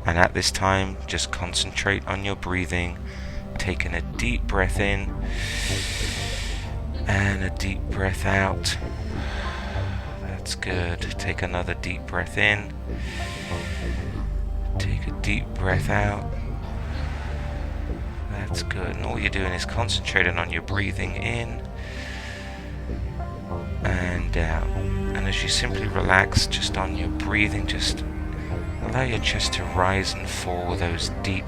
And at this time, just concentrate on your breathing, taking a deep breath in and a deep breath out. That's good. Take another deep breath in. Take a deep breath out. That's good. And all you're doing is concentrating on your breathing in and out. And as you simply relax just on your breathing, just allow your chest to rise and fall with those deep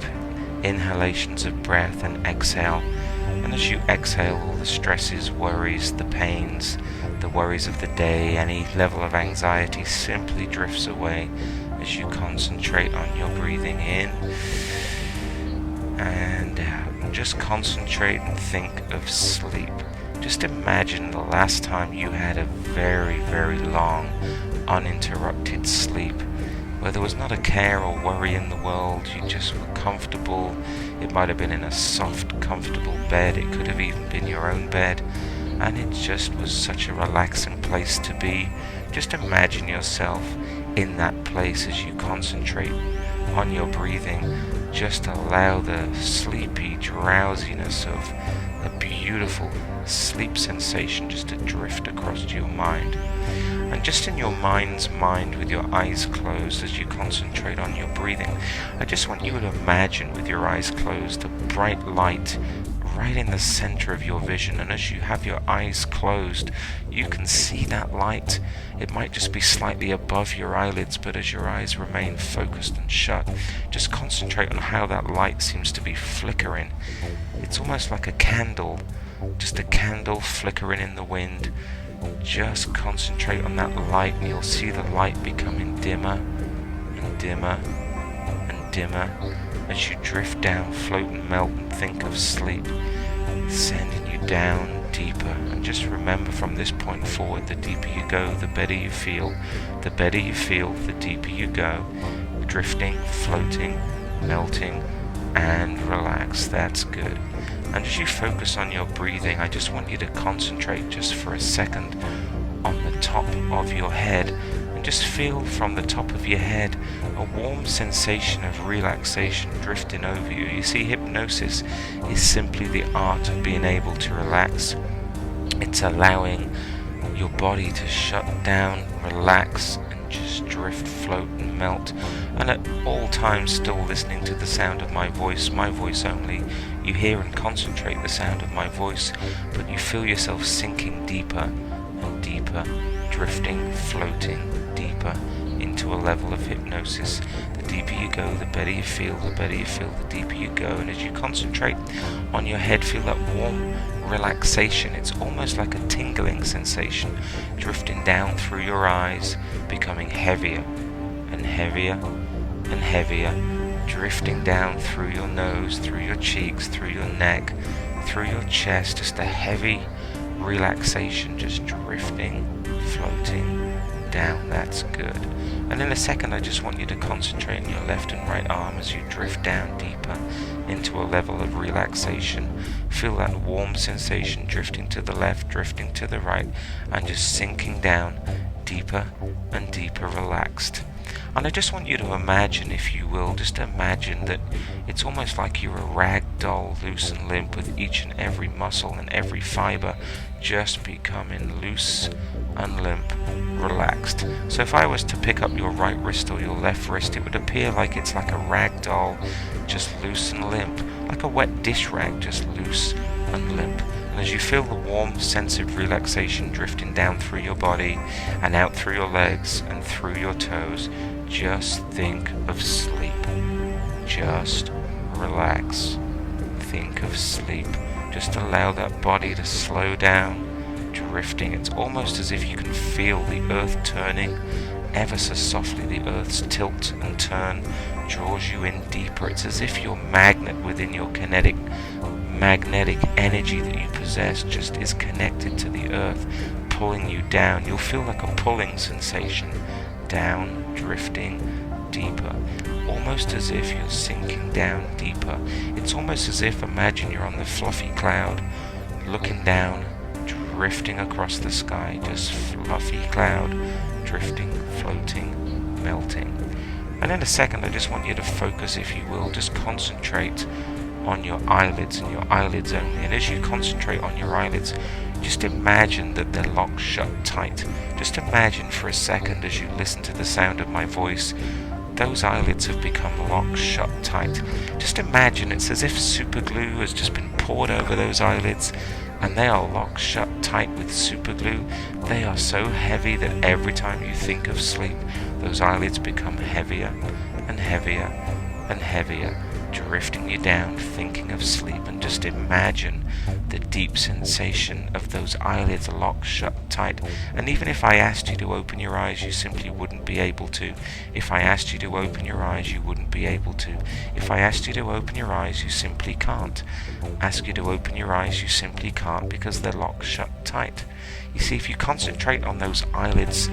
inhalations of breath and exhale. And as you exhale, all the stresses, worries, the pains, the worries of the day, any level of anxiety simply drifts away as you concentrate on your breathing in and out. And just concentrate and think of sleep. Just imagine the last time you had a very, very long, uninterrupted sleep, where there was not a care or worry in the world. You just were comfortable. It might have been in a soft, comfortable bed. It could have even been your own bed. And it just was such a relaxing place to be. Just imagine yourself in that place as you concentrate on your breathing. Just allow the sleepy drowsiness of a beautiful sleep sensation just to drift across your mind. And just in your mind's mind, with your eyes closed, as you concentrate on your breathing, I just want you to imagine with your eyes closed a bright light right in the center of your vision. And as you have your eyes closed, you can see that light. It might just be slightly above your eyelids, but as your eyes remain focused and shut, just concentrate on how that light seems to be flickering. It's almost like a candle, just a candle flickering in the wind. Just concentrate on that light and you'll see the light becoming dimmer and dimmer and dimmer as you drift down, float and melt and think of sleep, sending you down deeper. And just remember, from this point forward, the deeper you go, the better you feel. The better you feel, the deeper you go, drifting, floating, melting and relax. That's good. And as you focus on your breathing, I just want you to concentrate just for a second on the top of your head, and just feel from the top of your head a warm sensation of relaxation drifting over you. You see, hypnosis is simply the art of being able to relax. It's allowing your body to shut down, relax, and just drift, float and melt. And at all times still listening to the sound of my voice only. You hear and concentrate the sound of my voice, but you feel yourself sinking deeper and deeper, drifting, floating deeper into a level of hypnosis. The deeper you go, the better you feel, the better you feel, the deeper you go. And as you concentrate on your head, feel that warm relaxation. It's almost like a tingling sensation, drifting down through your eyes, becoming heavier and heavier and heavier, drifting down through your nose, through your cheeks, through your neck, through your chest. Just a heavy relaxation, just drifting, floating down. That's good. And in a second, I just want you to concentrate on your left and right arm as you drift down deeper into a level of relaxation. Feel that warm sensation drifting to the left, drifting to the right, and just sinking down deeper and deeper, relaxed. And I just want you to imagine, if you will, just imagine that it's almost like you're a rag doll, loose and limp, with each and every muscle and every fiber just becoming loose and limp, relaxed. So if I was to pick up your right wrist or your left wrist, it would appear like it's like a rag doll, just loose and limp, like a wet dish rag, just loose and limp. And as you feel the warm sense of relaxation drifting down through your body and out through your legs and through your toes, just think of sleep. Just relax. Think of sleep. Just allow that body to slow down, drifting. It's almost as if you can feel the earth turning ever so softly. The earth's tilt and turn draws you in deeper. It's as if your magnet within your magnetic energy that you possess just is connected to the earth, pulling you down. You'll feel like a pulling sensation, down, drifting deeper, almost as if you're sinking down deeper. It's almost as if, imagine you're on the fluffy cloud, looking down, drifting across the sky, just fluffy cloud, drifting, floating, melting. And in a second, I just want you to focus, if you will, just concentrate on your eyelids and your eyelids only. And as you concentrate on your eyelids, just imagine that they're locked shut tight. Just imagine for a second, as you listen to the sound of my voice, those eyelids have become locked shut tight. Just imagine it's as if super glue has just been poured over those eyelids, and they are locked shut tight with super glue. They are so heavy that every time you think of sleep, those eyelids become heavier and heavier and heavier, drifting you down, thinking of sleep. And just imagine the deep sensation of those eyelids locked shut tight. And even if I asked you to open your eyes, you simply wouldn't be able to. If I asked you to open your eyes, you wouldn't be able to. If I asked you to open your eyes, you simply can't. Ask you to open your eyes, you simply can't, because they're locked shut tight. You see, if you concentrate on those eyelids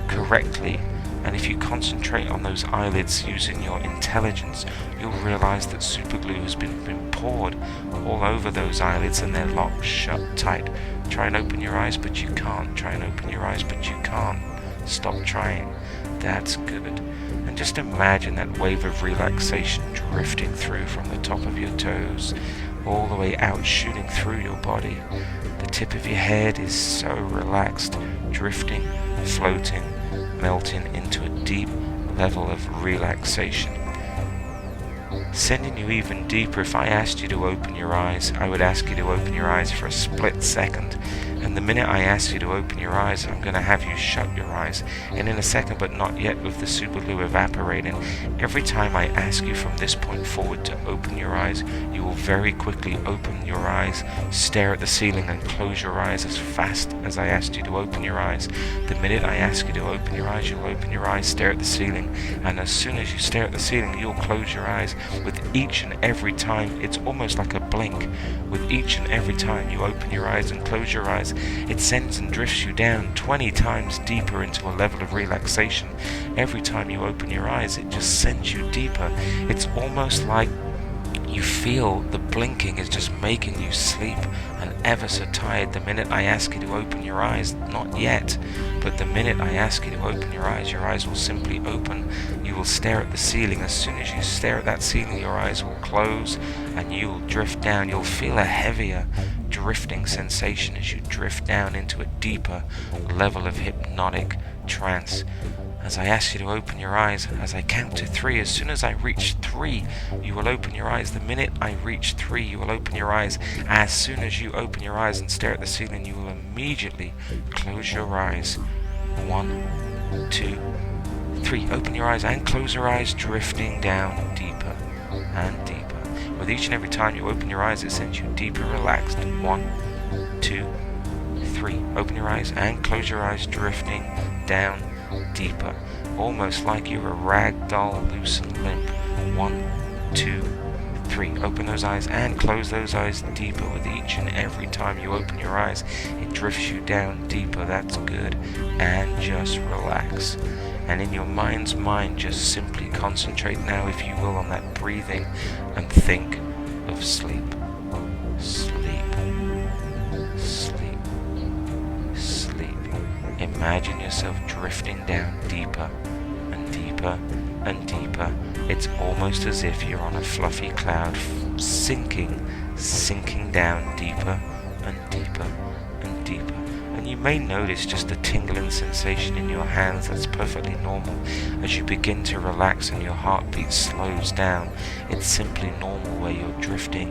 correctly, and if you concentrate on those eyelids using your intelligence, you'll realize that super glue has been poured all over those eyelids, and they're locked shut tight. Try and open your eyes, but you can't. Try and open your eyes, but you can't. Stop trying. That's good. And just imagine that wave of relaxation drifting through from the top of your toes, all the way out, shooting through your body. The tip of your head is so relaxed, drifting, floating, melting into a deep level of relaxation. Sending you even deeper. If I asked you to open your eyes, I would ask you to open your eyes for a split second. And the minute I ask you to open your eyes, I'm going to have you shut your eyes. And in a second, but not yet, with the super glue evaporating, every time I ask you from this point forward to open your eyes, you will very quickly open your eyes, stare at the ceiling, and close your eyes as fast as I asked you to open your eyes. The minute I ask you to open your eyes, you'll open your eyes, stare at the ceiling, and as soon as you stare at the ceiling, you'll close your eyes. With each and every time, it's almost like a blink. With each and every time you open your eyes and close your eyes, it sends and drifts you down 20 times deeper into a level of relaxation. Every time you open your eyes, it just sends you deeper. It's almost like you feel the blinking is just making you sleep and ever so tired. The minute I ask you to open your eyes, not yet, but the minute I ask you to open your eyes will simply open. You will stare at the ceiling. As soon as you stare at that ceiling, your eyes will close and you will drift down. You'll feel a heavier drifting sensation as you drift down into a deeper level of hypnotic trance. As I ask you to open your eyes, as I count to 3, as soon as I reach 3, you will open your eyes. The minute I reach 3, you will open your eyes. As soon as you open your eyes and stare at the ceiling, you will immediately close your eyes. 1, 2, 3. Open your eyes and close your eyes, drifting down deeper and deeper. With each and every time you open your eyes, it sends you deeper relaxed. 1, 2, 3. Open your eyes and close your eyes, drifting down deeper, almost like you're a rag doll, loose and limp. 1, 2, 3. Open those eyes and close those eyes deeper. With each and every time you open your eyes, it drifts you down deeper. That's good. And just relax. And in your mind's mind, just simply concentrate now, if you will, on that breathing and think of sleep. Sleep. Sleep. Sleep. Imagine yourself drifting down deeper and deeper and deeper. It's almost as if you're on a fluffy cloud, sinking down deeper and deeper and deeper. And you may notice just a tingling sensation in your hands. That's perfectly normal. As you begin to relax and your heartbeat slows down, it's simply normal, where you're drifting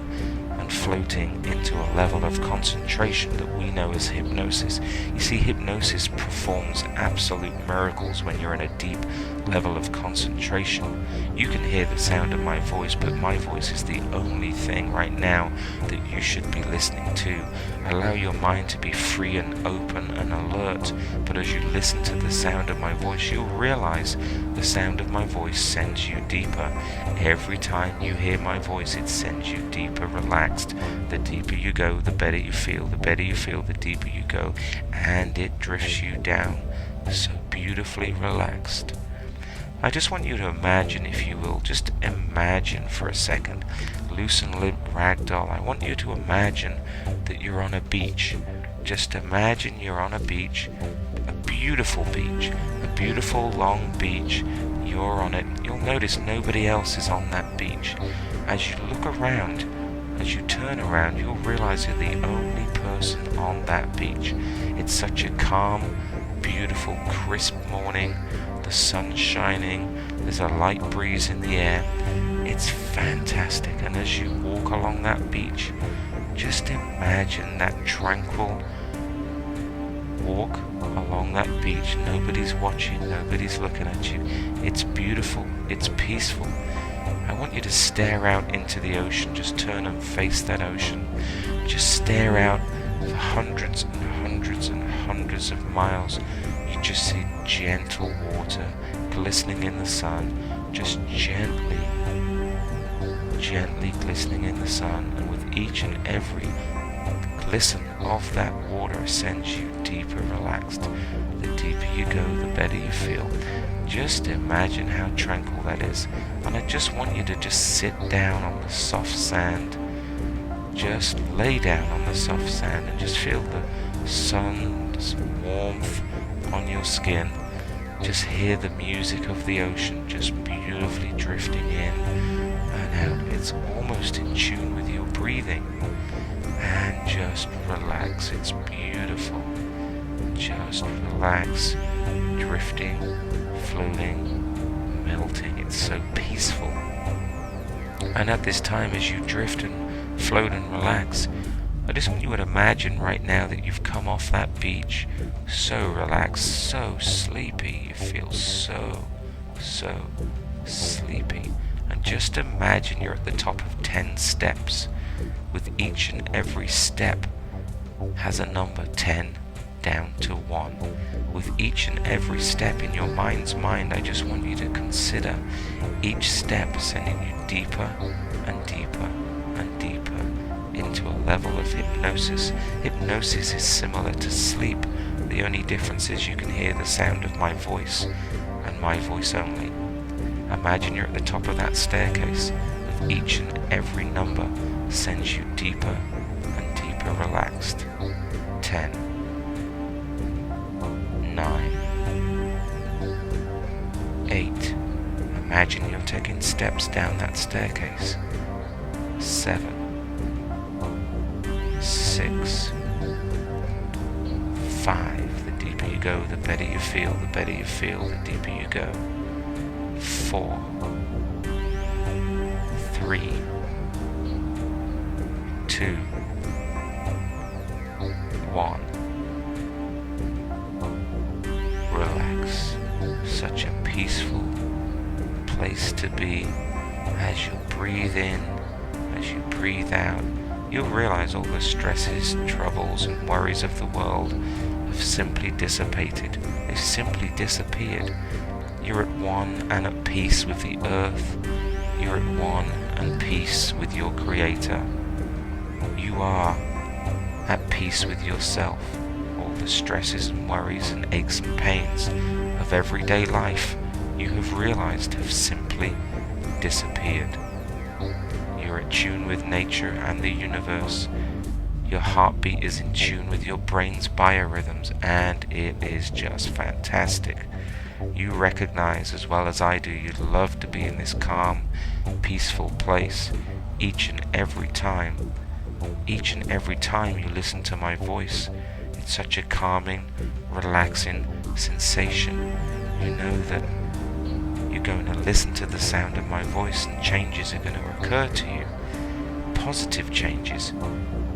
and floating into a level of concentration that we know as hypnosis. You see, hypnosis performs absolute miracles when you're in a deep level of concentration. You can hear the sound of my voice, but my voice is the only thing right now that you should be listening to. Allow your mind to be free and open and alert, but as you listen to the sound of my voice, you'll realize the sound of my voice sends you deeper. Every time you hear my voice, it sends you deeper relaxed. The deeper you go, the better you feel. The better you feel, the deeper you go, and it drifts you down so beautifully relaxed. I just want you to imagine, if you will, just imagine for a second, loose and limp ragdoll. I want you to imagine that you're on a beach. Just imagine you're on a beach, a beautiful long beach. You're on it. You'll notice nobody else is on that beach. As you look around, as you turn around, you'll realize you're the only person on that beach. It's such a calm, beautiful, crisp morning. The sun's shining. There's a light breeze in the air. It's fantastic. And as you walk along that beach, just imagine that tranquil walk along that beach. Nobody's watching, nobody's looking at you. It's beautiful, it's peaceful. I want you to stare out into the ocean. Just turn and face that ocean. Just stare out for hundreds and hundreds and hundreds of miles. You just see gentle water glistening in the sun, just gently glistening in the sun, and with each and every glisten of that water sends you deeper relaxed. The deeper you go, the better you feel. Just imagine how tranquil that is. And I just want you to just sit down on the soft sand. Just lay down on the soft sand and just feel the sun's warmth on your skin. Just hear the music of the ocean just beautifully drifting in and out. It's almost in tune with your breathing. And just relax. It's beautiful. Just relax. Drifting, floating, melting. It's so peaceful. And at this time, as you drift and float and relax, I just want you to imagine right now that you've come off that beach so relaxed, so sleepy. You feel so sleepy. And just imagine you're at the top of 10 steps. With each and every step has a number 10 down to 1. With each and every step in your mind's mind, I just want you to consider each step sending you deeper and deeper and deeper into a level of hypnosis. Hypnosis is similar to sleep. The only difference is you can hear the sound of my voice and my voice only. Imagine you're at the top of that staircase. With each and every number sends you deeper and deeper relaxed. 10, 9, 8. Imagine you're taking steps down that staircase. 7, 6, 5. The deeper you go, the better you feel. The better you feel, the deeper you go. 4, 3, 2, 1. Relax. Such a peaceful place to be. As you breathe in, as you breathe out, you'll realize all the stresses, troubles and worries of the world have simply dissipated. They've simply disappeared. You're at one and at peace with the earth. You're at one and peace with your Creator. You are at peace with yourself. All the stresses and worries and aches and pains of everyday life you have realized have simply disappeared. You're at tune with nature and the universe. Your heartbeat is in tune with your brain's biorhythms, and it is just fantastic. You recognize, as well as I do, you'd love to be in this calm, peaceful place each and every time. Each and every time you listen to my voice, it's such a calming, relaxing sensation. You know that you're going to listen to the sound of my voice and changes are going to occur to you. Positive changes,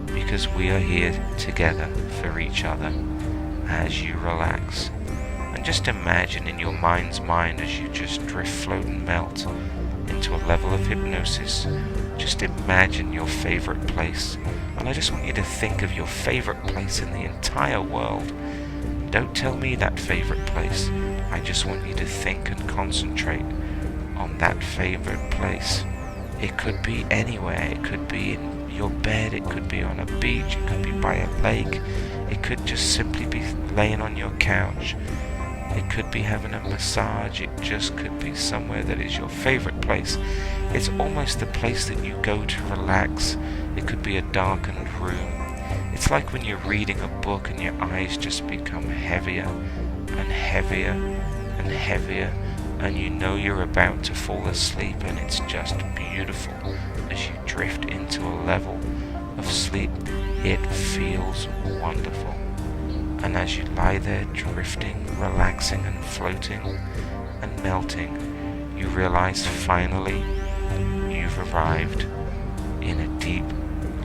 because we are here together for each other as you relax. And just imagine in your mind's mind as you just drift, float and melt into a level of hypnosis. Just imagine your favorite place. And I just want you to think of your favorite place in the entire world. Don't tell me that favorite place. I just want you to think and concentrate on that favorite place. It could be anywhere. It could be in your bed. It could be on a beach. It could be by a lake. It could just simply be laying on your couch. It could be having a massage. It just could be somewhere that is your favorite place. It's almost the place that you go to relax. It could be a darkened room. It's like when you're reading a book and your eyes just become heavier and heavier and heavier, and you know you're about to fall asleep, and it's just beautiful as you drift into a level of sleep. It feels wonderful. And as you lie there drifting, relaxing and floating and melting, you realize finally you've arrived in a deep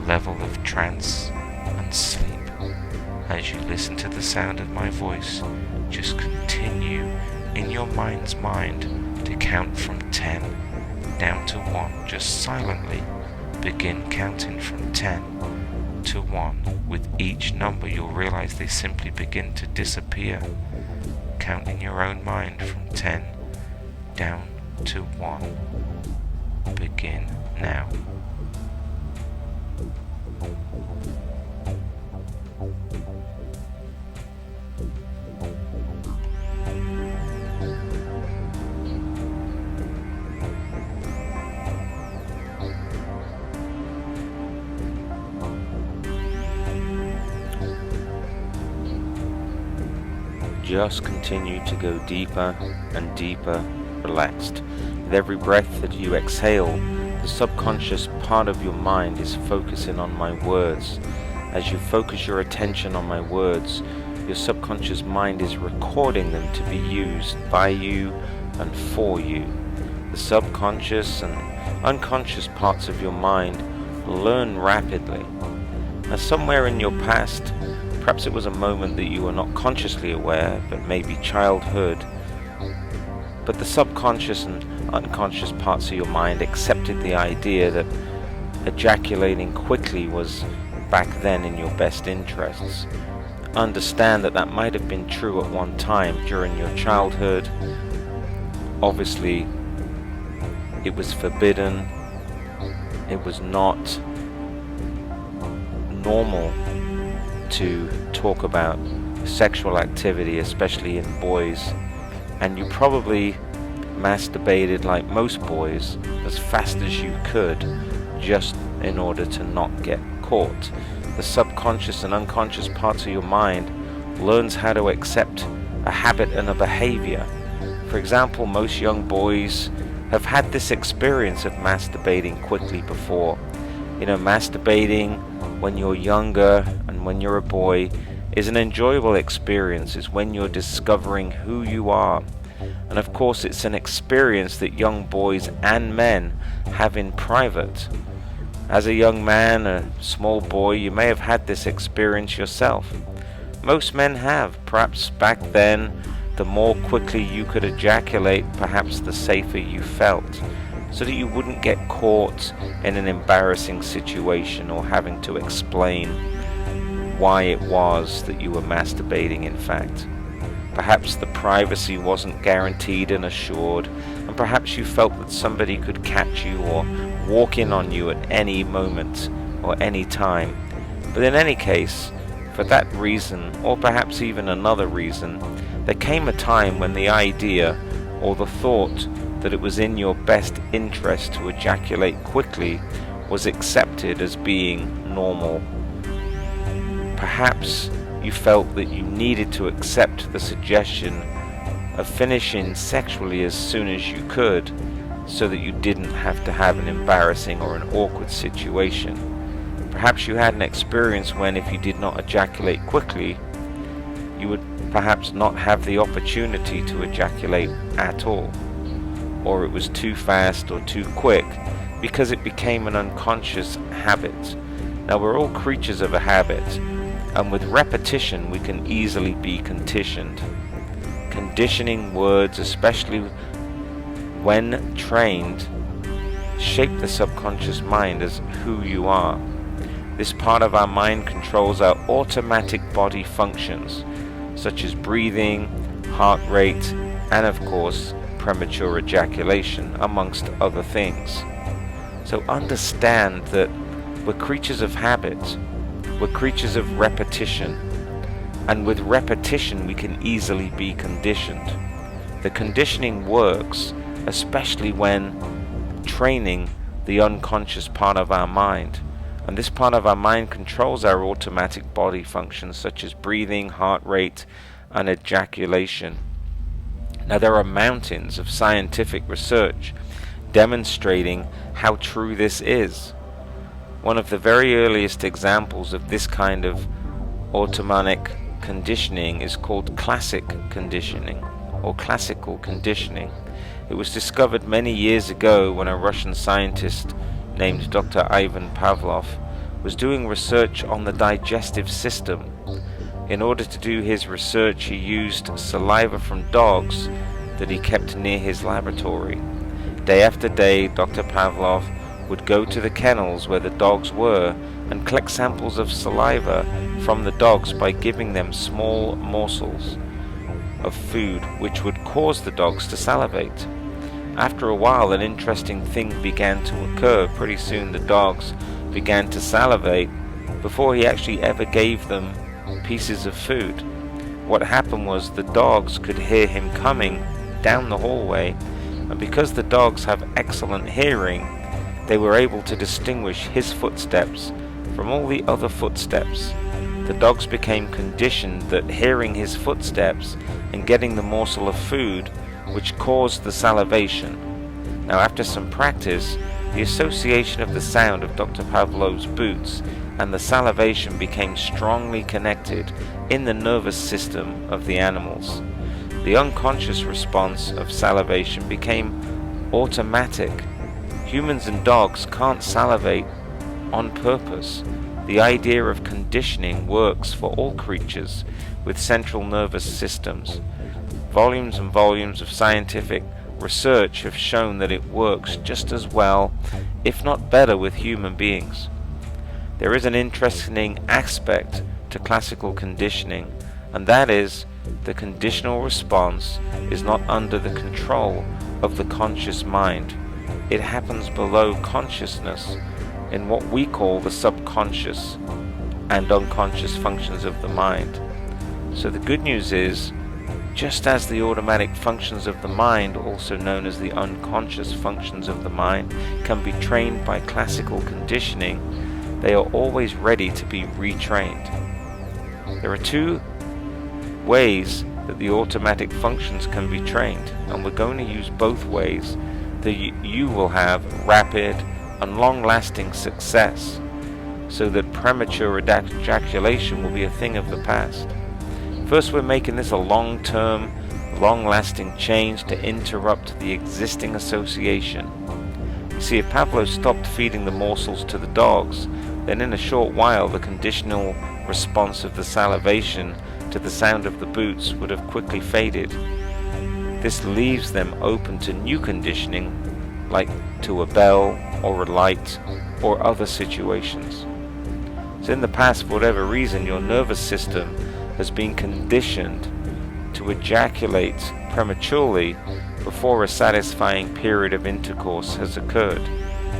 level of trance and sleep. As you listen to the sound of my voice, just continue in your mind's mind to count from 10 down to 1. Just silently begin counting from 10 to 1. With each number you'll realize they simply begin to disappear. Count in your own mind from 10 down to 1. Begin now. Just continue to go deeper and deeper, relaxed. With every breath that you exhale, the subconscious part of your mind is focusing on my words. As you focus your attention on my words, your subconscious mind is recording them to be used by you and for you. The subconscious and unconscious parts of your mind learn rapidly. Now, somewhere in your past, perhaps it was a moment that you were not consciously aware, but maybe childhood. But the subconscious and unconscious parts of your mind accepted the idea that ejaculating quickly was back then in your best interests. Understand that that might have been true at one time during your childhood. Obviously, it was forbidden. It was not normal to talk about sexual activity, especially in boys, and you probably masturbated like most boys as fast as you could just in order to not get caught. The subconscious and unconscious parts of your mind learns how to accept a habit and a behavior. For example, most young boys have had this experience of masturbating quickly before. Masturbating when you're younger and when you're a boy is an enjoyable experience. It's when you're discovering who you are. And of course, it's an experience that young boys and men have in private. As a young man, a small boy, you may have had this experience yourself. Most men have. Perhaps back then, the more quickly you could ejaculate, perhaps the safer you felt, so that you wouldn't get caught in an embarrassing situation or having to explain why it was that you were masturbating, in fact. Perhaps the privacy wasn't guaranteed and assured, and perhaps you felt that somebody could catch you or walk in on you at any moment or any time. But in any case, for that reason, or perhaps even another reason, there came a time when the idea or the thought that it was in your best interest to ejaculate quickly was accepted as being normal. Perhaps you felt that you needed to accept the suggestion of finishing sexually as soon as you could, so that you didn't have to have an embarrassing or an awkward situation. Perhaps you had an experience when if you did not ejaculate quickly, you would perhaps not have the opportunity to ejaculate at all, or it was too fast or too quick because it became an unconscious habit. Now, we're all creatures of a habit, and with repetition we can easily be conditioned. Conditioning words, especially when trained, shape the subconscious mind as who you are. This part of our mind controls our automatic body functions, such as breathing, heart rate, and of course, premature ejaculation, amongst other things. So understand that we're creatures of habit, we're creatures of repetition, and with repetition we can easily be conditioned. The conditioning works, especially when training the unconscious part of our mind. And this part of our mind controls our automatic body functions such as breathing, heart rate, and ejaculation. Now, there are mountains of scientific research demonstrating how true this is. One of the very earliest examples of this kind of autonomic conditioning is called classic conditioning or classical conditioning. It was discovered many years ago when a Russian scientist named Dr. Ivan Pavlov was doing research on the digestive system. In order to do his research, he used saliva from dogs that he kept near his laboratory. Day after day, Dr. Pavlov would go to the kennels where the dogs were and collect samples of saliva from the dogs by giving them small morsels of food which would cause the dogs to salivate. After a while, an interesting thing began to occur. Pretty soon the dogs began to salivate before he actually ever gave them pieces of food. What happened was the dogs could hear him coming down the hallway, and because the dogs have excellent hearing, they were able to distinguish his footsteps from all the other footsteps. The dogs became conditioned that hearing his footsteps and getting the morsel of food which caused the salivation. Now, after some practice, the association of the sound of Dr. Pavlov's boots and the salivation became strongly connected in the nervous system of the animals. The unconscious response of salivation became automatic. Humans and dogs can't salivate on purpose. The idea of conditioning works for all creatures with central nervous systems. Volumes and volumes of scientific research have shown that it works just as well, if not better, with human beings. There is an interesting aspect to classical conditioning, and that is the conditional response is not under the control of the conscious mind. It happens below consciousness in what we call the subconscious and unconscious functions of the mind. So the good news is, just as the automatic functions of the mind, also known as the unconscious functions of the mind, can be trained by classical conditioning, they are always ready to be retrained. There are two ways that the automatic functions can be trained, and we're going to use both ways that you will have rapid and long-lasting success, so that premature ejaculation will be a thing of the past. First, we're making this a long-term, long-lasting change to interrupt the existing association. You see, if Pavlov stopped feeding the morsels to the dogs, then in a short while the conditional response of the salivation to the sound of the boots would have quickly faded. This leaves them open to new conditioning, like to a bell or a light or other situations. So in the past, for whatever reason, your nervous system has been conditioned to ejaculate prematurely before a satisfying period of intercourse has occurred,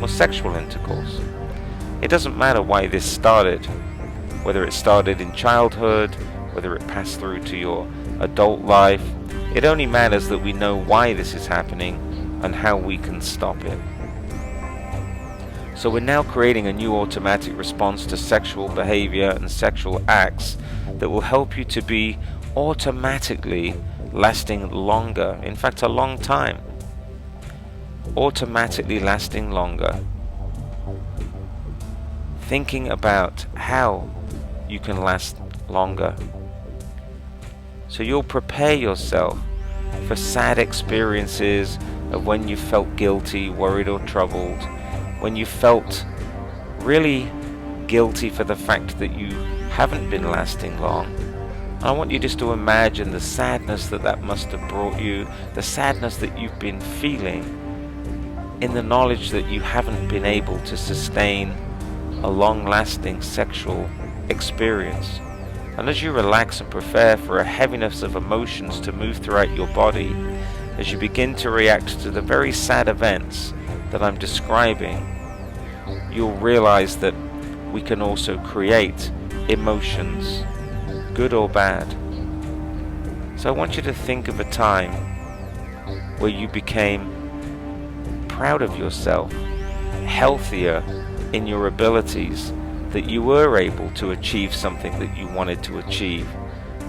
or sexual intercourse. It doesn't matter why this started, whether it started in childhood, whether it passed through to your adult life. It only matters that we know why this is happening and how we can stop it. So we're now creating a new automatic response to sexual behavior and sexual acts that will help you to be automatically lasting longer, in fact a long time, automatically lasting longer. Thinking about how you can last longer. So you'll prepare yourself for sad experiences of when you felt guilty, worried or troubled, when you felt really guilty for the fact that you haven't been lasting long. I want you just to imagine the sadness that that must have brought you, the sadness that you've been feeling in the knowledge that you haven't been able to sustain a long-lasting sexual experience. And as you relax and prepare for a heaviness of emotions to move throughout your body, as you begin to react to the very sad events that I'm describing, you'll realize that we can also create emotions, good or bad. So I want you to think of a time where you became proud of yourself, healthier in your abilities, that you were able to achieve something that you wanted to achieve.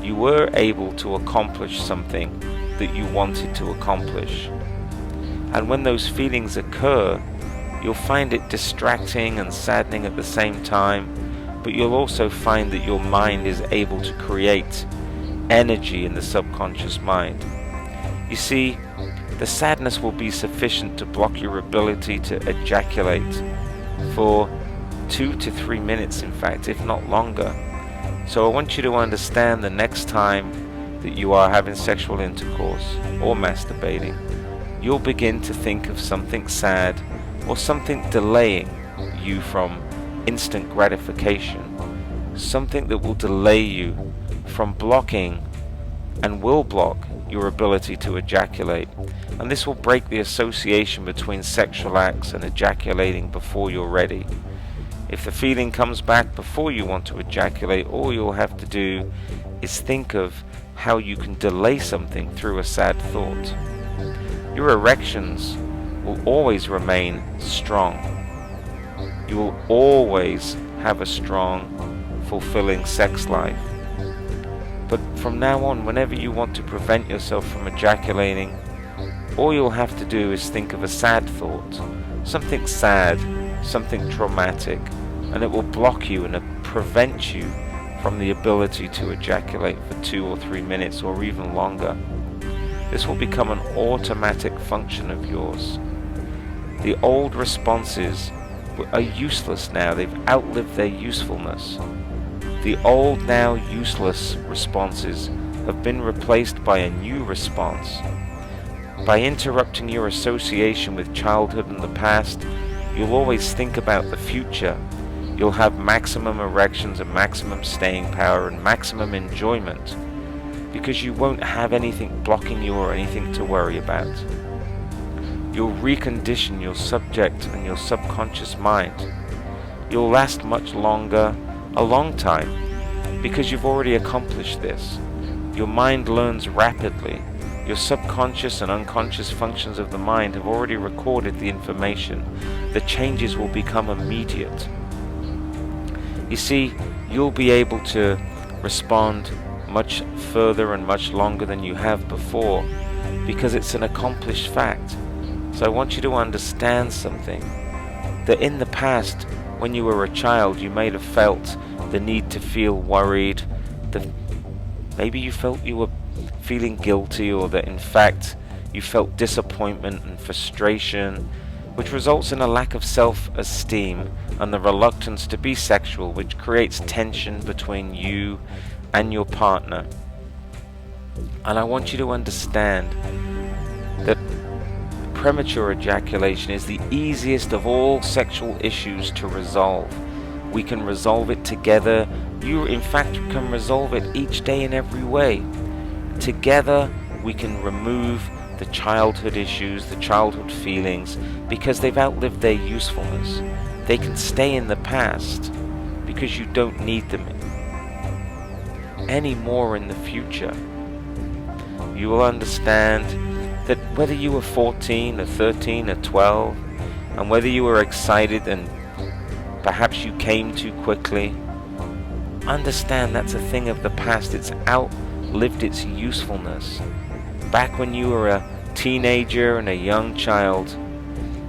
You were able to accomplish something that you wanted to accomplish. And when those feelings occur, you'll find it distracting and saddening at the same time, but you'll also find that your mind is able to create energy in the subconscious mind. You see, the sadness will be sufficient to block your ability to ejaculate for 2 to 3 minutes, in fact, if not longer. So I want you to understand the next time that you are having sexual intercourse or masturbating, you'll begin to think of something sad or something delaying you from instant gratification, something that will delay you from blocking and will block your ability to ejaculate. And this will break the association between sexual acts and ejaculating before you're ready. If the feeling comes back before you want to ejaculate, all you'll have to do is think of how you can delay something through a sad thought. Your erections will always remain strong. You will always have a strong, fulfilling sex life. But from now on, whenever you want to prevent yourself from ejaculating, all you'll have to do is think of a sad thought, something sad, something traumatic, and it will block you and prevent you from the ability to ejaculate for 2 or 3 minutes or even longer. This will become an automatic function of yours. The old responses are useless now. They've outlived their usefulness. The old, now useless responses have been replaced by a new response. By interrupting your association with childhood and the past, you'll always think about the future. You'll have maximum erections and maximum staying power and maximum enjoyment, because you won't have anything blocking you or anything to worry about. You'll recondition your subject and your subconscious mind. You'll last much longer, a long time, because you've already accomplished this. Your mind learns rapidly. Your subconscious and unconscious functions of the mind have already recorded the information. The changes will become immediate. You see, you'll be able to respond much further and much longer than you have before, because it's an accomplished fact. So I want you to understand something, that in the past, when you were a child, you may have felt the need to feel worried, that maybe you felt you were feeling guilty, or that in fact you felt disappointment and frustration, which results in a lack of self-esteem and the reluctance to be sexual, which creates tension between you and your partner. And I want you to understand that premature ejaculation is the easiest of all sexual issues to resolve. We can resolve it together. You, in fact, can resolve it each day in every way. Together, we can remove the childhood issues, the childhood feelings, because they've outlived their usefulness. They can stay in the past because you don't need them anymore in the future. You will understand that whether you were 14 or 13 or 12, and whether you were excited and perhaps you came too quickly, understand that's a thing of the past. It's outlived its usefulness. Back when you were a teenager and a young child,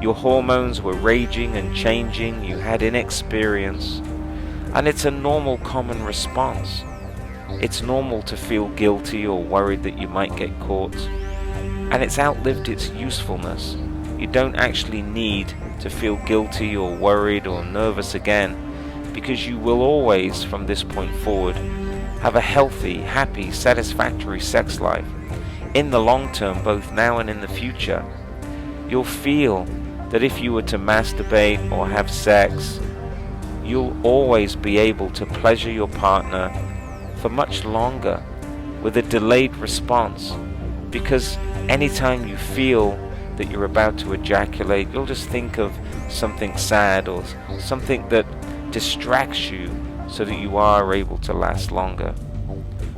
your hormones were raging and changing, you had inexperience, and it's a normal common response. It's normal to feel guilty or worried that you might get caught, and it's outlived its usefulness. You don't actually need to feel guilty or worried or nervous again, because you will always, from this point forward, have a healthy, happy, satisfactory sex life. In the long term, both now and in the future, you'll feel that if you were to masturbate or have sex, you'll always be able to pleasure your partner for much longer with a delayed response, because anytime you feel that you're about to ejaculate, you'll just think of something sad or something that distracts you so that you are able to last longer.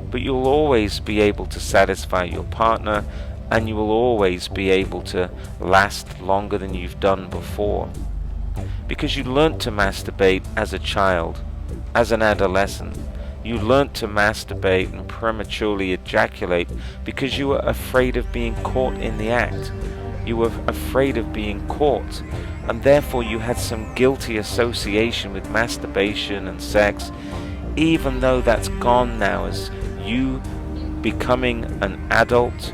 But you'll always be able to satisfy your partner, and you will always be able to last longer than you've done before, because you learnt to masturbate as a child, as an adolescent. You learnt to masturbate and prematurely ejaculate because you were afraid of being caught in the act. You were afraid of being caught, and therefore you had some guilty association with masturbation and sex, even though that's gone now as you becoming an adult.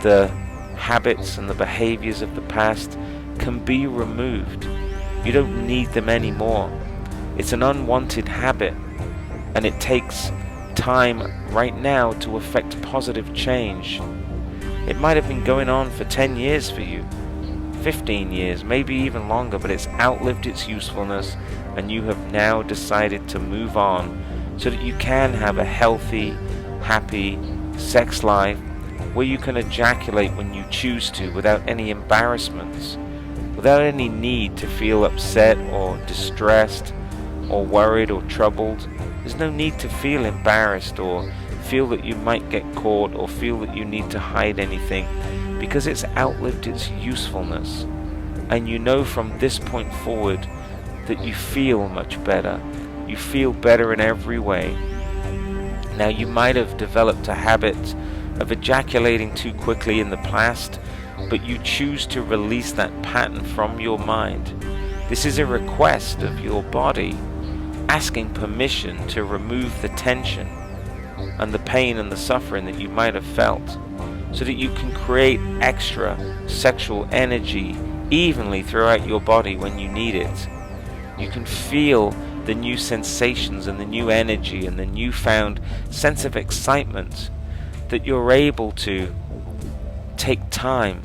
The habits and the behaviors of the past can be removed. You don't need them anymore. It's an unwanted habit, and it takes time right now to affect positive change. It might have been going on for 10 years for you, 15 years, maybe even longer, but it's outlived its usefulness, and you have now decided to move on so that you can have a healthy, happy sex life where you can ejaculate when you choose to without any embarrassments, without any need to feel upset or distressed or worried or troubled. There's no need to feel embarrassed or feel that you might get caught or feel that you need to hide anything, because it's outlived its usefulness. And you know from this point forward that you feel much better. You feel better in every way. Now, you might have developed a habit of ejaculating too quickly in the past, but you choose to release that pattern from your mind. This is a request of your body asking permission to remove the tension and the pain and the suffering that you might have felt, so that you can create extra sexual energy evenly throughout your body when you need it. You can feel the new sensations and the new energy and the newfound sense of excitement, that you're able to take time.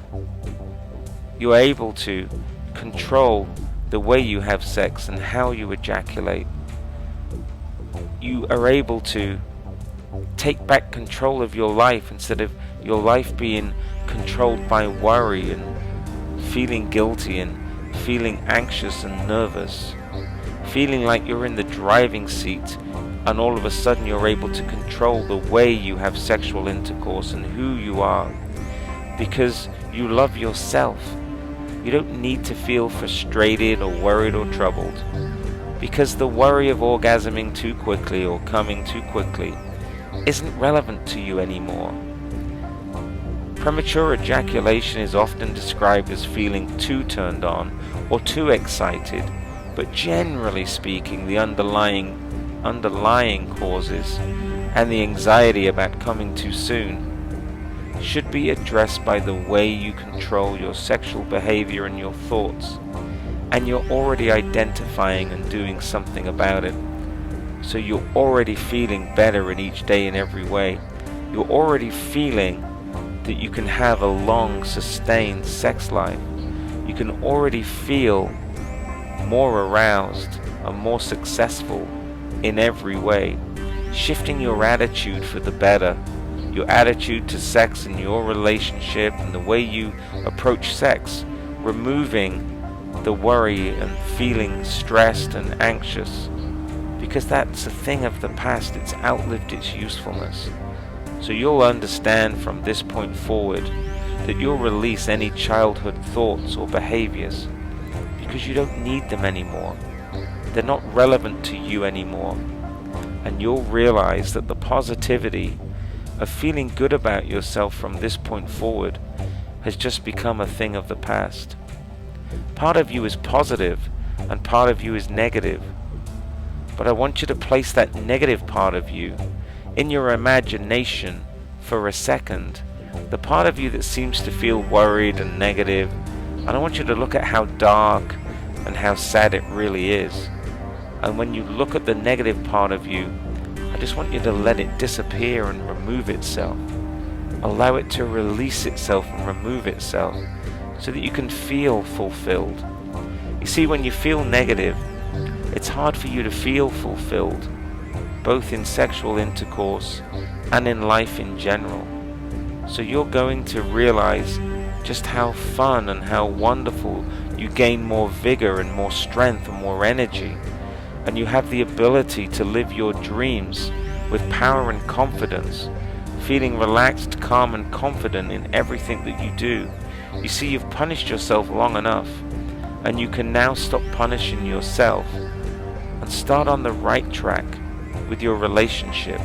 You're able to control the way you have sex and how you ejaculate. You are able to take back control of your life instead of your life being controlled by worry and feeling guilty and feeling anxious and nervous, feeling like you're in the driving seat, and all of a sudden you're able to control the way you have sexual intercourse and who you are, because you love yourself. You don't need to feel frustrated or worried or troubled, because the worry of orgasming too quickly or coming too quickly isn't relevant to you anymore. Premature ejaculation is often described as feeling too turned on or too excited, but generally speaking, the underlying causes and the anxiety about coming too soon should be addressed by the way you control your sexual behavior and your thoughts, and you're already identifying and doing something about it. So you're already feeling better in each day in every way. You're already feeling that you can have a long, sustained sex life. You can already feel more aroused and more successful in every way, shifting your attitude for the better, your attitude to sex and your relationship and the way you approach sex, removing the worry and feeling stressed and anxious, because that's a thing of the past. It's outlived its usefulness. So you'll understand from this point forward that you'll release any childhood thoughts or behaviors, because you don't need them anymore. They're not relevant to you anymore. And you'll realize that the positivity of feeling good about yourself from this point forward has just become a thing of the past. Part of you is positive and part of you is negative. But I want you to place that negative part of you in your imagination for a second. The part of you that seems to feel worried and negative, and I want you to look at how dark and how sad it really is. And when you look at the negative part of you, I just want you to let it disappear and remove itself. Allow it to release itself and remove itself so that you can feel fulfilled. You see, when you feel negative, it's hard for you to feel fulfilled, both in sexual intercourse and in life in general. So you're going to realize just how fun and how wonderful you gain more vigor and more strength and more energy, and you have the ability to live your dreams with power and confidence, feeling relaxed, calm and confident in everything that you do. You see, you've punished yourself long enough, and you can now stop punishing yourself and start on the right track with your relationship,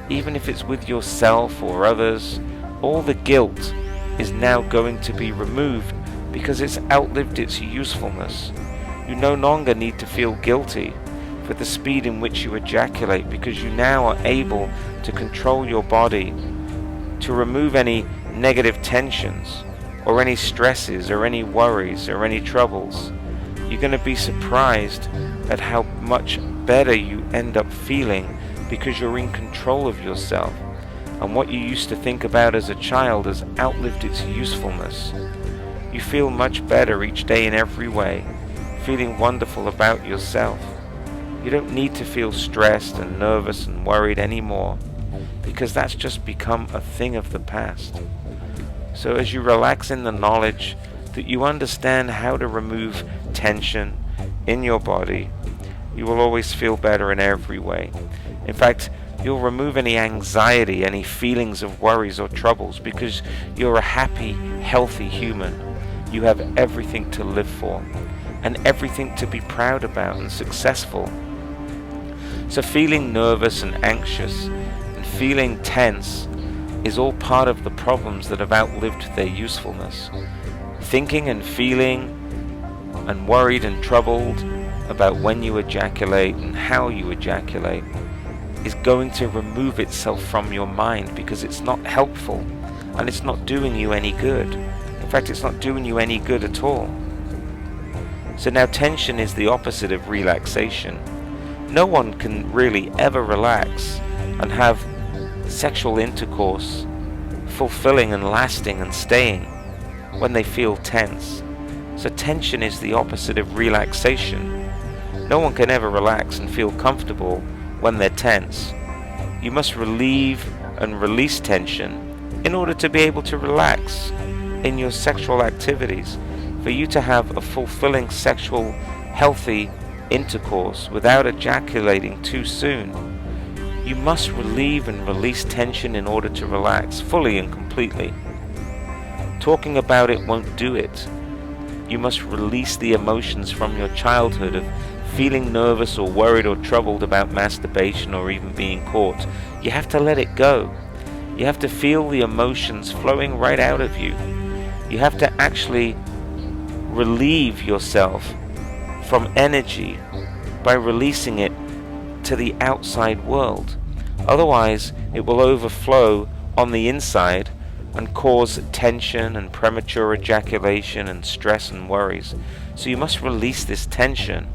even if it's with yourself or others, all the guilt is now going to be removed because it's outlived its usefulness. You no longer need to feel guilty for the speed in which you ejaculate, because you now are able to control your body to remove any negative tensions or any stresses or any worries or any troubles. You're going to be surprised at how much better you end up feeling because you're in control of yourself, and what you used to think about as a child has outlived its usefulness. You feel much better each day in every way, feeling wonderful about yourself. You don't need to feel stressed and nervous and worried anymore, because that's just become a thing of the past. So as you relax in the knowledge that you understand how to remove tension in your body, you will always feel better in every way. In fact, you'll remove any anxiety, any feelings of worries or troubles, because you're a happy, healthy human. You have everything to live for and everything to be proud about and successful. So feeling nervous and anxious and feeling tense is all part of the problems that have outlived their usefulness. Thinking and feeling and worried and troubled about when you ejaculate and how you ejaculate is going to remove itself from your mind, because it's not helpful and it's not doing you any good. In fact, it's not doing you any good at all. So now tension is the opposite of relaxation. No one can really ever relax and have sexual intercourse fulfilling and lasting and staying when they feel tense. So tension is the opposite of relaxation. No one can ever relax and feel comfortable when they're tense. You must relieve and release tension in order to be able to relax in your sexual activities, for you to have a fulfilling sexual, healthy intercourse without ejaculating too soon. You must relieve and release tension in order to relax fully and completely. Talking about it won't do it. You must release the emotions from your childhood of feeling nervous or worried or troubled about masturbation or even being caught. You have to let it go. You have to feel the emotions flowing right out of you. You have to actually relieve yourself from energy by releasing it to the outside world. Otherwise, it will overflow on the inside and cause tension and premature ejaculation and stress and worries. So you must release this tension.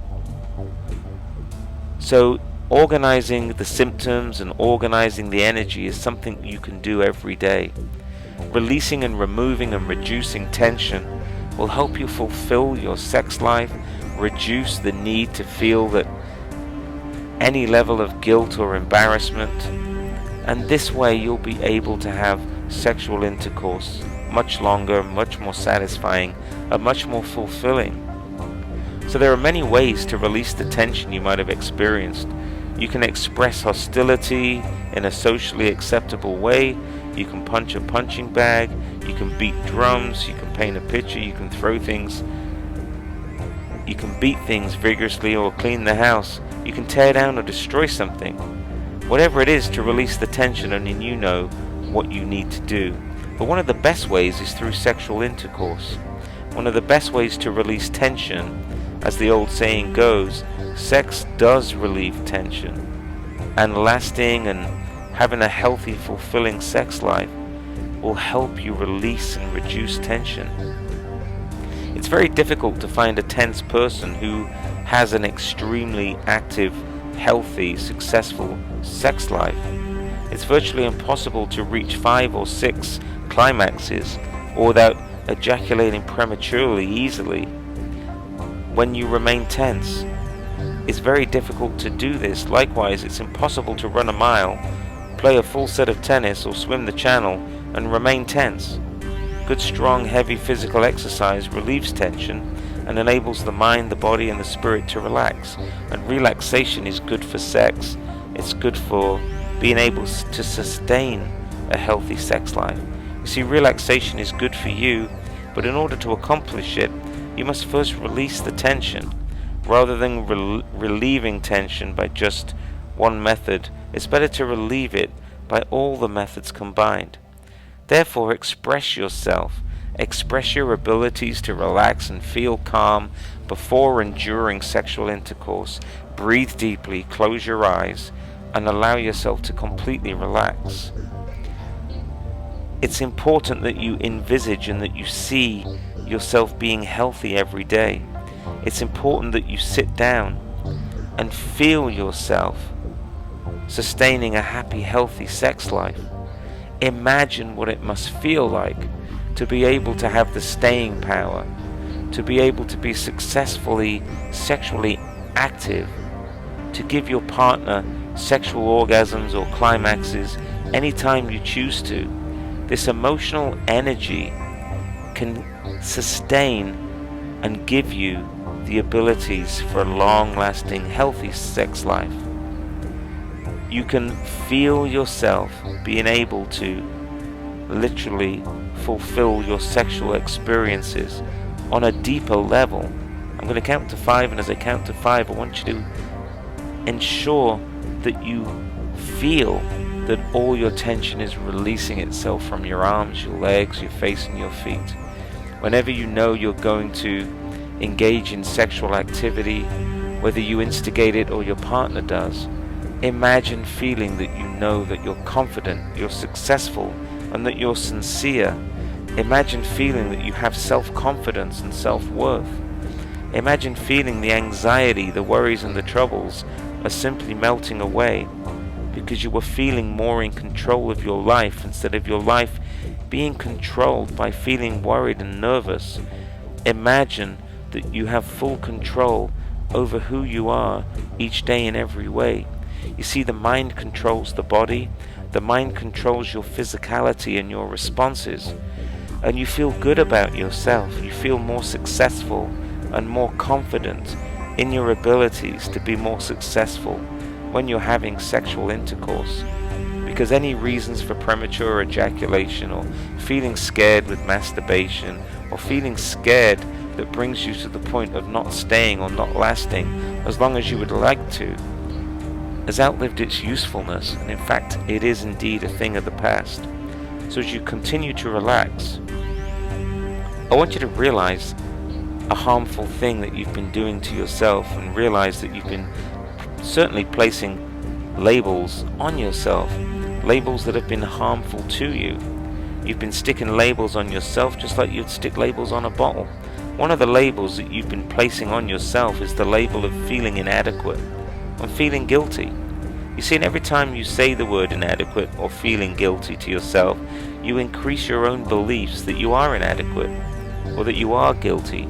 So organizing the symptoms and organizing the energy is something you can do every day. Releasing and removing and reducing tension will help you fulfill your sex life, reduce the need to feel that any level of guilt or embarrassment, and this way you'll be able to have sexual intercourse much longer, much more satisfying, and much more fulfilling. So there are many ways to release the tension you might have experienced. You can express hostility in a socially acceptable way. You can punch a punching bag, you can beat drums, you can paint a picture, you can throw things, you can beat things vigorously or clean the house, you can tear down or destroy something. Whatever it is to release the tension, only you know what you need to do. But one of the best ways is through sexual intercourse. One of the best ways to release tension, as the old saying goes, sex does relieve tension, and lasting and having a healthy, fulfilling sex life will help you release and reduce tension. It's very difficult to find a tense person who has an extremely active, healthy, successful sex life. It's virtually impossible to reach 5 or 6 climaxes or without ejaculating prematurely easily when you remain tense. It's very difficult to do this. Likewise, it's impossible to run a mile, play a full set of tennis, or swim the channel and remain tense. Good, strong, heavy physical exercise relieves tension and enables the mind, the body, and the spirit to relax. And relaxation is good for sex. It's good for being able to sustain a healthy sex life. You see, relaxation is good for you, but in order to accomplish it, you must first release the tension, rather than relieving tension by just one method, it's better to relieve it by all the methods combined. Therefore, express yourself. Express your abilities to relax and feel calm before and during sexual intercourse. Breathe deeply, close your eyes, and allow yourself to completely relax. It's important that you envisage and that you see yourself being healthy every day. It's important that you sit down and feel yourself sustaining a happy, healthy sex life. Imagine what it must feel like to be able to have the staying power, to be able to be successfully sexually active, to give your partner sexual orgasms or climaxes anytime you choose to. This emotional energy can sustain and give you the abilities for a long-lasting, healthy sex life. You can feel yourself being able to literally fulfill your sexual experiences on a deeper level. I'm going to count to 5, and as I count to 5, I want you to ensure that you feel that all your tension is releasing itself from your arms, your legs, your face, and your feet. Whenever you know you're going to engage in sexual activity, whether you instigate it or your partner does, imagine feeling that you know that you're confident, you're successful, and that you're sincere. Imagine feeling that you have self-confidence and self-worth. Imagine feeling the anxiety, the worries, and the troubles are simply melting away because you were feeling more in control of your life instead of your life being controlled by feeling worried and nervous. Imagine that you have full control over who you are each day in every way. You see, the mind controls the body, the mind controls your physicality and your responses, and you feel good about yourself. You feel more successful and more confident in your abilities to be more successful when you're having sexual intercourse. Because any reasons for premature ejaculation, or feeling scared with masturbation, or feeling scared that brings you to the point of not staying or not lasting as long as you would like to, has outlived its usefulness, and in fact it is indeed a thing of the past. So as you continue to relax, I want you to realize a harmful thing that you've been doing to yourself, and realize that you've been certainly placing labels on yourself, labels that have been harmful to you. You've been sticking labels on yourself just like you'd stick labels on a bottle. One of the labels that you've been placing on yourself is the label of feeling inadequate and feeling guilty. You see, and every time you say the word inadequate or feeling guilty to yourself, you increase your own beliefs that you are inadequate or that you are guilty.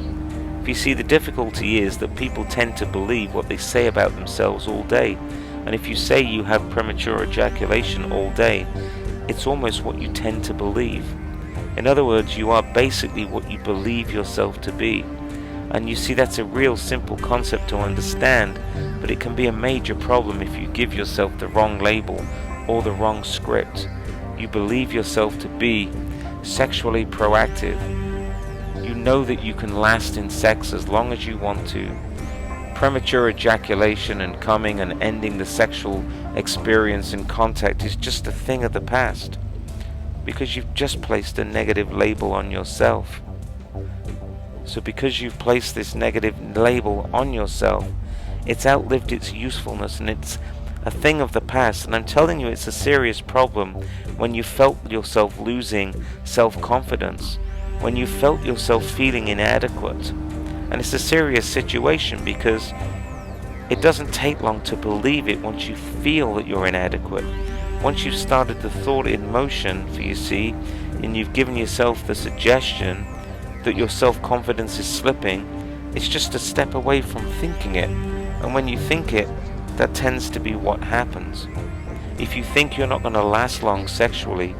You see, the difficulty is that people tend to believe what they say about themselves all day. And if you say you have premature ejaculation all day, it's almost what you tend to believe. In other words, you are basically what you believe yourself to be. And you see, that's a real simple concept to understand, but it can be a major problem if you give yourself the wrong label or the wrong script. You believe yourself to be sexually proactive. You know that you can last in sex as long as you want to. Premature ejaculation and coming and ending the sexual experience and contact is just a thing of the past, because you've just placed a negative label on yourself. So because you've placed this negative label on yourself, it's outlived its usefulness and it's a thing of the past. And I'm telling you, it's a serious problem when you felt yourself losing self-confidence, when you felt yourself feeling inadequate. And it's a serious situation because it doesn't take long to believe it once you feel that you're inadequate. Once you've started the thought in motion, for you see, and you've given yourself the suggestion that your self-confidence is slipping, it's just a step away from thinking it. And when you think it, that tends to be what happens. If you think you're not going to last long sexually,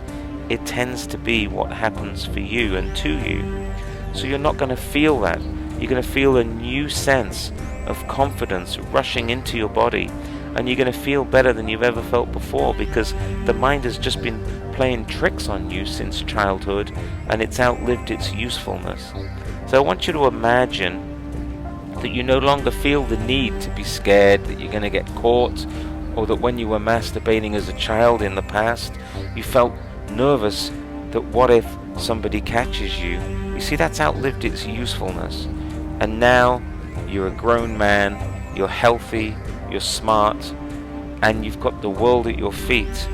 it tends to be what happens for you and to you. So you're not going to feel that. You're going to feel a new sense of confidence rushing into your body, and you're going to feel better than you've ever felt before, because the mind has just been playing tricks on you since childhood, and it's outlived its usefulness. So I want you to imagine that you no longer feel the need to be scared that you're going to get caught, or that when you were masturbating as a child in the past, you felt nervous that what if somebody catches you? You see, that's outlived its usefulness. And now you're a grown man, you're healthy, you're smart, and you've got the world at your feet.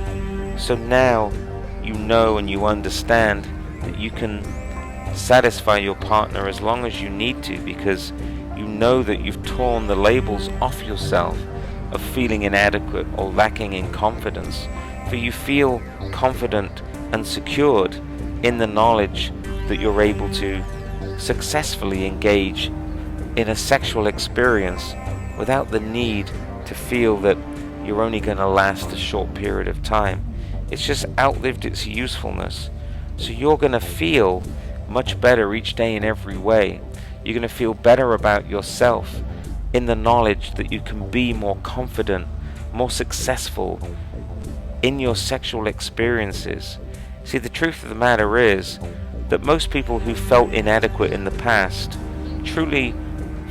So now you know and you understand that you can satisfy your partner as long as you need to, because you know that you've torn the labels off yourself of feeling inadequate or lacking in confidence. For you feel confident and secured in the knowledge that you're able to successfully engage in a sexual experience without the need to feel that you're only going to last a short period of time. It's just outlived its usefulness. So you're going to feel much better each day in every way. You're going to feel better about yourself in the knowledge that you can be more confident, more successful in your sexual experiences. See, the truth of the matter is that most people who felt inadequate in the past truly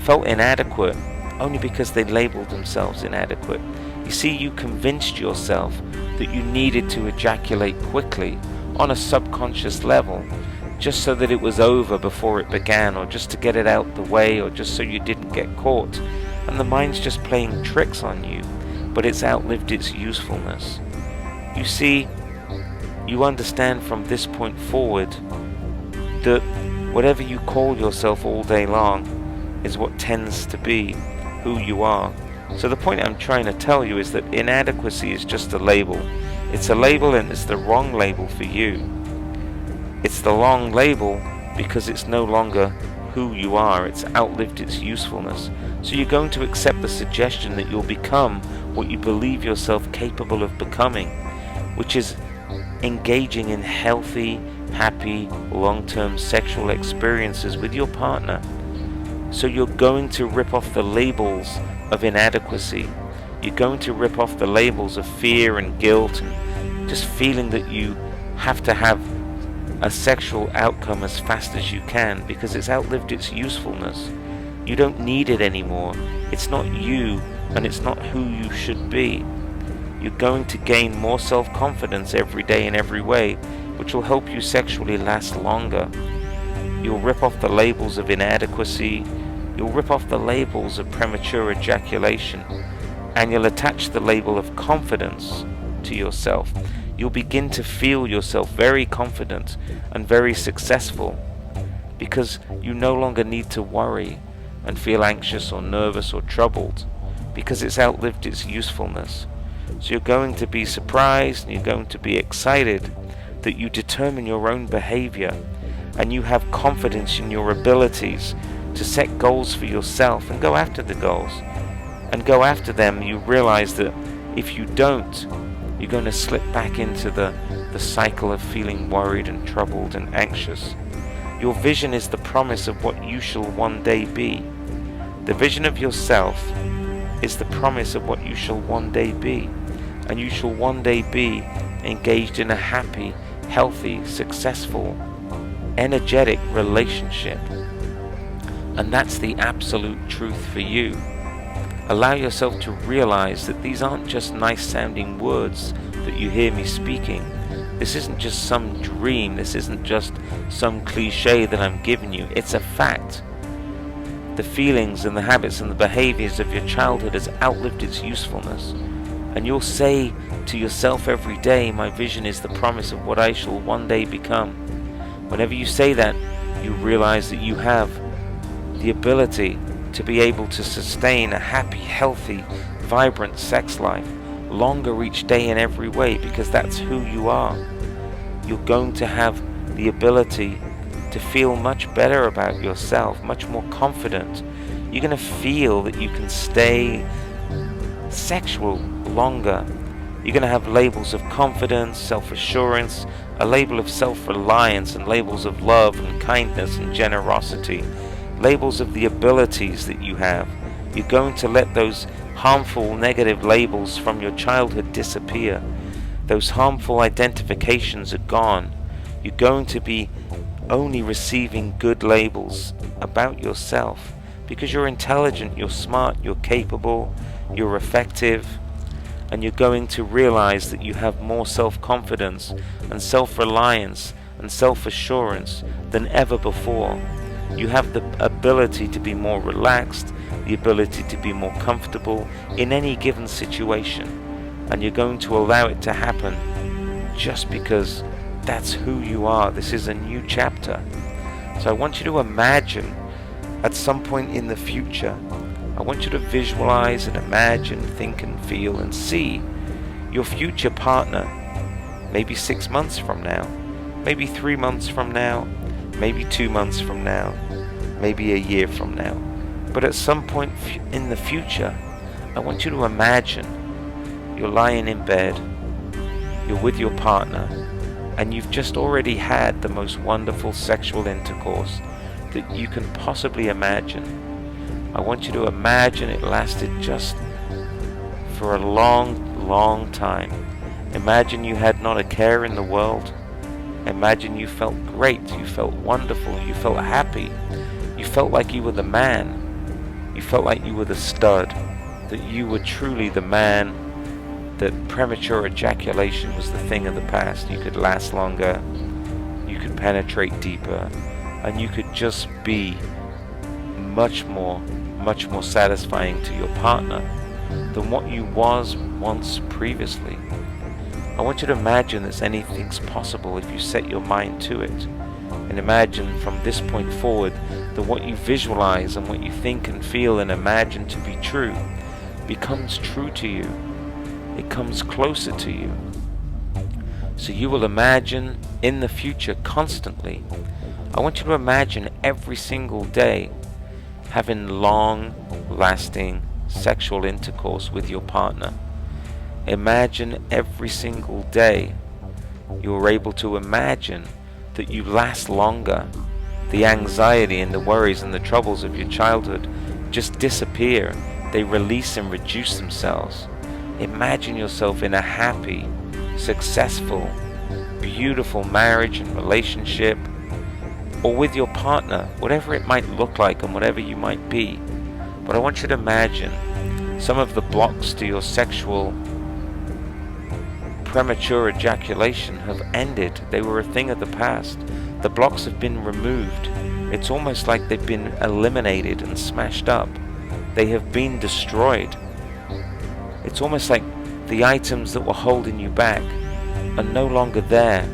felt inadequate only because they labeled themselves inadequate. You see, you convinced yourself that you needed to ejaculate quickly on a subconscious level, just so that it was over before it began, or just to get it out the way, or just so you didn't get caught. And the mind's just playing tricks on you, but it's outlived its usefulness. You see, you understand from this point forward that whatever you call yourself all day long is what tends to be who you are. So the point I'm trying to tell you is that inadequacy is just a label. It's a label, and it's the wrong label for you. It's the wrong label because it's no longer who you are. It's outlived its usefulness. So you're going to accept the suggestion that you'll become what you believe yourself capable of becoming, which is engaging in healthy, happy, long-term sexual experiences with your partner. So you're going to rip off the labels of inadequacy. You're going to rip off the labels of fear and guilt and just feeling that you have to have a sexual outcome as fast as you can because it's outlived its usefulness. You don't need it anymore. It's not you, and it's not who you should be. You're going to gain more self-confidence every day in every way, which will help you sexually last longer. You'll rip off the labels of inadequacy. You'll rip off the labels of premature ejaculation, and you'll attach the label of confidence to yourself. You'll begin to feel yourself very confident and very successful because you no longer need to worry and feel anxious or nervous or troubled because it's outlived its usefulness. So you're going to be surprised and you're going to be excited that you determine your own behavior and you have confidence in your abilities to set goals for yourself and go after the goals. And go after them, you realize that if you don't, you're going to slip back into the cycle of feeling worried and troubled and anxious. Your vision is the promise of what you shall one day be. The vision of yourself is the promise of what you shall one day be. And you shall one day be engaged in a happy, healthy, successful, energetic relationship. And that's the absolute truth for you. Allow yourself to realize that these aren't just nice sounding words that you hear me speaking. This isn't just some dream. This isn't just some cliche that I'm giving you. It's a fact. The feelings and the habits and the behaviors of your childhood has outlived its usefulness. And you'll say to yourself every day, my vision is the promise of what I shall one day become. Whenever you say that, you realize that you have the ability to be able to sustain a happy, healthy, vibrant sex life longer each day in every way because that's who you are. You're going to have the ability to feel much better about yourself, much more confident. You're going to feel that you can stay sexual longer. You're going to have labels of confidence, self-assurance, a label of self-reliance, and labels of love and kindness and generosity. Labels of the abilities that you have. You're going to let those harmful negative labels from your childhood disappear. Those harmful identifications are gone. You're going to be only receiving good labels about yourself because you're intelligent, you're smart, you're capable, you're effective, and you're going to realize that you have more self-confidence and self-reliance and self-assurance than ever before. You have the ability to be more relaxed, the ability to be more comfortable in any given situation, and you're going to allow it to happen just because that's who you are. This is a new chapter. So I want you to imagine at some point in the future, I want you to visualize and imagine, think and feel and see your future partner, maybe 6 months from now, maybe 3 months from now, maybe 2 months from now, maybe a year from now. But at some point in the future, I want you to imagine you're lying in bed, you're with your partner, and you've just already had the most wonderful sexual intercourse that you can possibly imagine. I want you to imagine it lasted just for a long, long time. Imagine you had not a care in the world. Imagine you felt great, you felt wonderful, you felt happy. You felt like you were the man. You felt like you were the stud, that you were truly the man, that premature ejaculation was the thing of the past. You could last longer, you could penetrate deeper, and you could just be much more satisfying to your partner than what you was once previously. I want you to imagine that anything's possible if you set your mind to it. And imagine from this point forward that what you visualize and what you think and feel and imagine to be true becomes true to you. It comes closer to you. So you will imagine in the future constantly. I want you to imagine every single day having long-lasting sexual intercourse with your partner. Imagine every single day you're able to imagine that you last longer. The anxiety and the worries and the troubles of your childhood just disappear. They release and reduce themselves. Imagine yourself in a happy, successful, beautiful marriage and relationship, or with your partner, whatever it might look like and whatever you might be. But I want you to imagine some of the blocks to your sexual premature ejaculation have ended. They were a thing of the past. The blocks have been removed. It's almost like they've been eliminated and smashed up. They have been destroyed. It's almost like the items that were holding you back are no longer there.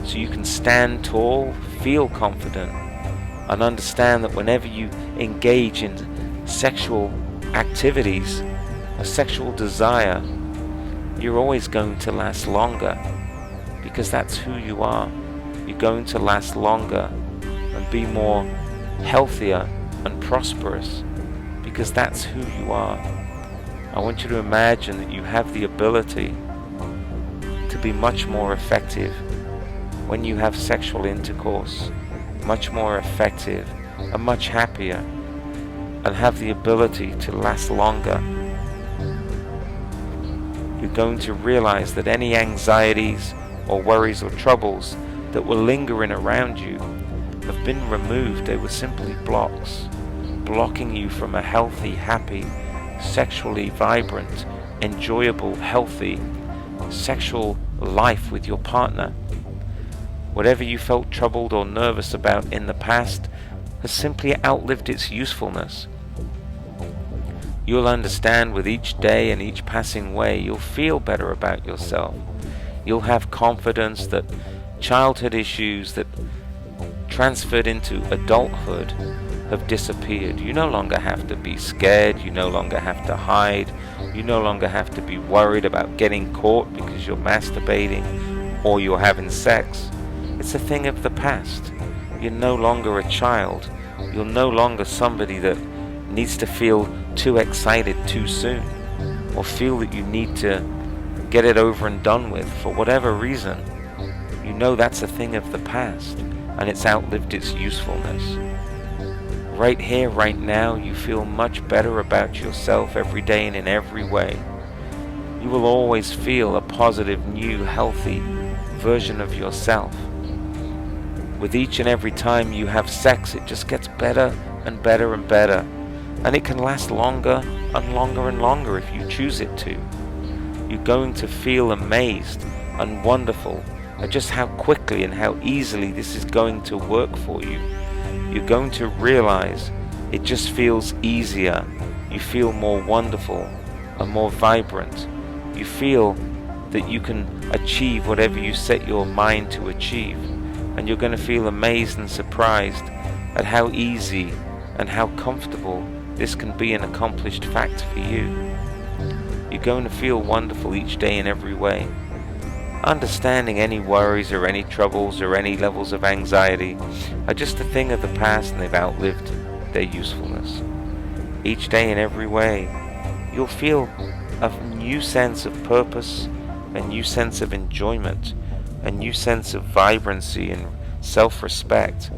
So you can stand tall, feel confident, and understand that whenever you engage in sexual activities, a sexual desire, you're always going to last longer, because that's who you are. You're going to last longer and be more healthier and prosperous, because that's who you are. I want you to imagine that you have the ability to be much more effective when you have sexual intercourse, much more effective and much happier, and have the ability to last longer. You're going to realize that any anxieties or worries or troubles that were lingering around you have been removed. They were simply blocks, blocking you from a healthy, happy, sexually vibrant, enjoyable, healthy sexual life with your partner. Whatever you felt troubled or nervous about in the past has simply outlived its usefulness. You'll understand with each day and each passing way, you'll feel better about yourself. You'll have confidence that childhood issues that transferred into adulthood have disappeared. You no longer have to be scared. You no longer have to hide. You no longer have to be worried about getting caught because you're masturbating or you're having sex. It's a thing of the past. You're no longer a child. You're no longer somebody that needs to feel too excited too soon, or feel that you need to get it over and done with for whatever reason. You know that's a thing of the past, and it's outlived its usefulness. Right here, right now, you feel much better about yourself every day and in every way. You will always feel a positive, new, healthy version of yourself. With each and every time you have sex, it just gets better and better and better. And it can last longer and longer and longer if you choose it to. You're going to feel amazed and wonderful at just how quickly and how easily this is going to work for you. You're going to realize it just feels easier. You feel more wonderful and more vibrant. You feel that you can achieve whatever you set your mind to achieve. And you're going to feel amazed and surprised at how easy and how comfortable this can be an accomplished fact for you. You're going to feel wonderful each day in every way. Understanding any worries or any troubles or any levels of anxiety are just a thing of the past, and they've outlived their usefulness. Each day in every way, you'll feel a new sense of purpose, a new sense of enjoyment, a new sense of vibrancy and self-respect.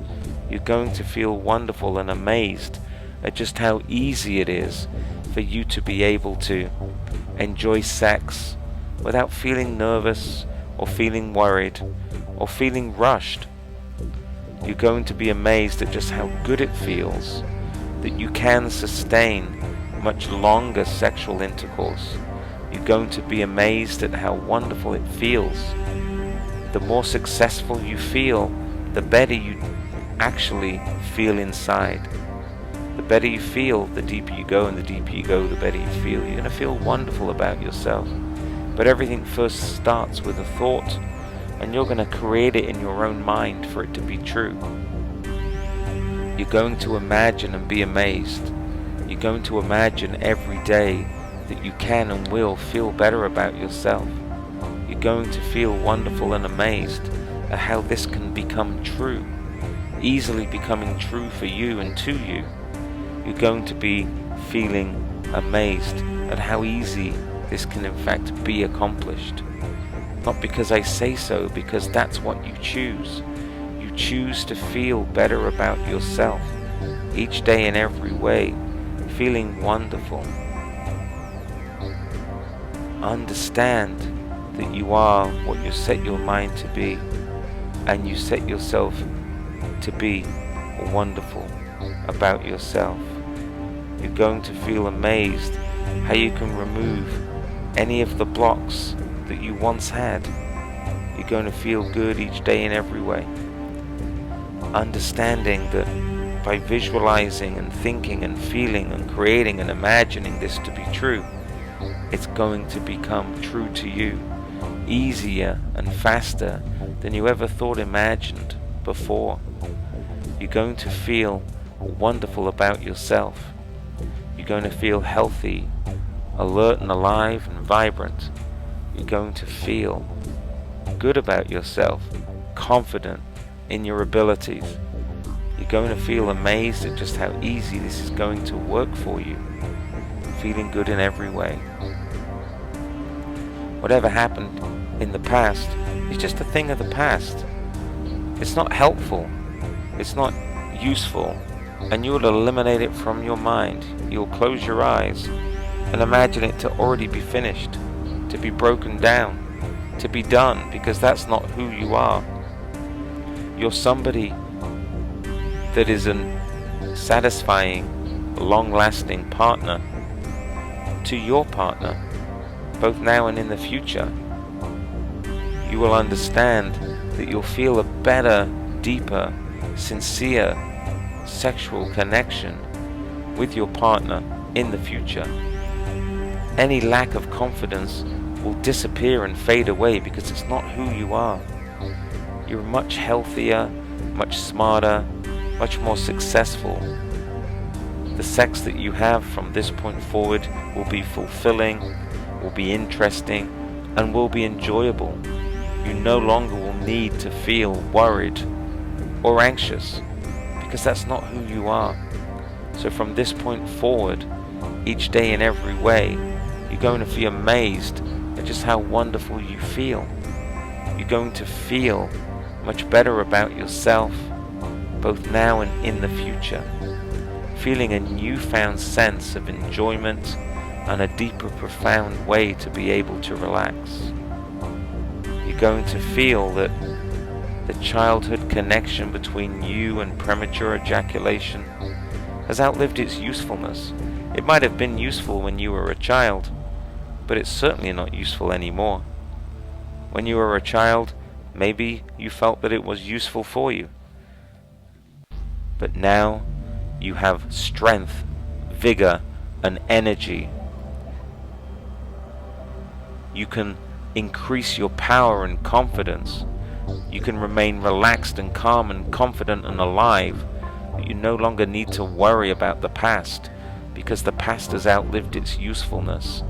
You're going to feel wonderful and amazed at just how easy it is for you to be able to enjoy sex without feeling nervous or feeling worried or feeling rushed. You're going to be amazed at just how good it feels that you can sustain much longer sexual intercourse. You're going to be amazed at how wonderful it feels. The more successful you feel, the better you actually feel inside. The better you feel, the deeper you go, and the deeper you go, the better you feel. You're going to feel wonderful about yourself. But everything first starts with a thought, and you're going to create it in your own mind for it to be true. You're going to imagine and be amazed. You're going to imagine every day that you can and will feel better about yourself. You're going to feel wonderful and amazed at how this can become true, easily becoming true for you and to you. You're going to be feeling amazed at how easy this can in fact be accomplished. Not because I say so, because that's what you choose. You choose to feel better about yourself each day in every way, feeling wonderful. Understand that you are what you set your mind to be, and you set yourself to be wonderful about yourself. You're going to feel amazed how you can remove any of the blocks that you once had. You're going to feel good each day in every way. Understanding that by visualizing and thinking and feeling and creating and imagining this to be true, it's going to become true to you easier and faster than you ever thought imagined before. You're going to feel wonderful about yourself. You're going to feel healthy, alert and alive and vibrant. You're going to feel good about yourself, confident in your abilities. You're going to feel amazed at just how easy this is going to work for you, feeling good in every way. Whatever happened in the past is just a thing of the past. It's not helpful, it's not useful, and you'll eliminate it from your mind. You'll close your eyes and imagine it to already be finished, to be broken down, to be done, because that's not who you are. You're somebody that is a satisfying, long-lasting partner to your partner, both now and in the future. You will understand that you'll feel a better, deeper, sincere sexual connection with your partner in the future. Any lack of confidence will disappear and fade away because it's not who you are. You're much healthier, much smarter, much more successful. The sex that you have from this point forward will be fulfilling, will be interesting, and will be enjoyable. You no longer will need to feel worried or anxious, because that's not who you are. So from this point forward, each day in every way, you're going to be amazed at just how wonderful you feel. You're going to feel much better about yourself, both now and in the future, feeling a newfound sense of enjoyment and a deeper, profound way to be able to relax. You're going to feel that the childhood connection between you and premature ejaculation has outlived its usefulness. It might have been useful when you were a child, but it's certainly not useful anymore. When you were a child, maybe you felt that it was useful for you. But now you have strength, vigor, and energy. You can increase your power and confidence. You can remain relaxed and calm and confident and alive. You no longer need to worry about the past, because the past has outlived its usefulness.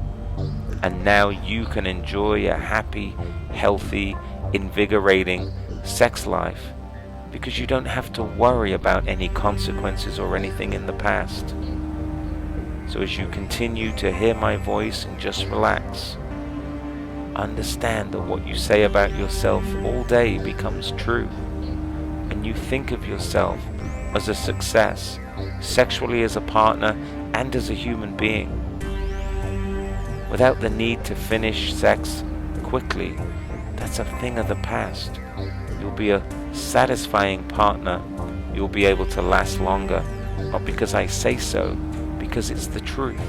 And now you can enjoy a happy, healthy, invigorating sex life, because you don't have to worry about any consequences or anything in the past. So as you continue to hear my voice and just relax, understand that what you say about yourself all day becomes true, and you think of yourself as a success, sexually, as a partner, and as a human being. Without the need to finish sex quickly, that's a thing of the past. You'll be a satisfying partner. You'll be able to last longer, not because I say so, because it's the truth.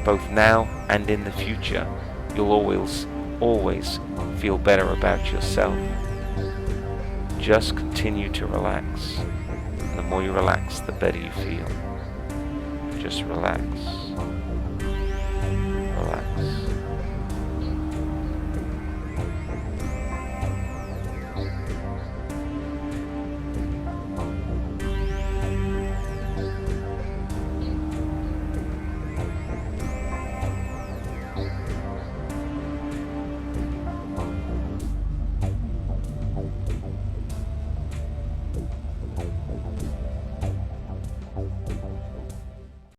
Both now and in the future, you'll always feel better about yourself. Just continue to relax. And the more you relax, the better you feel. Just relax.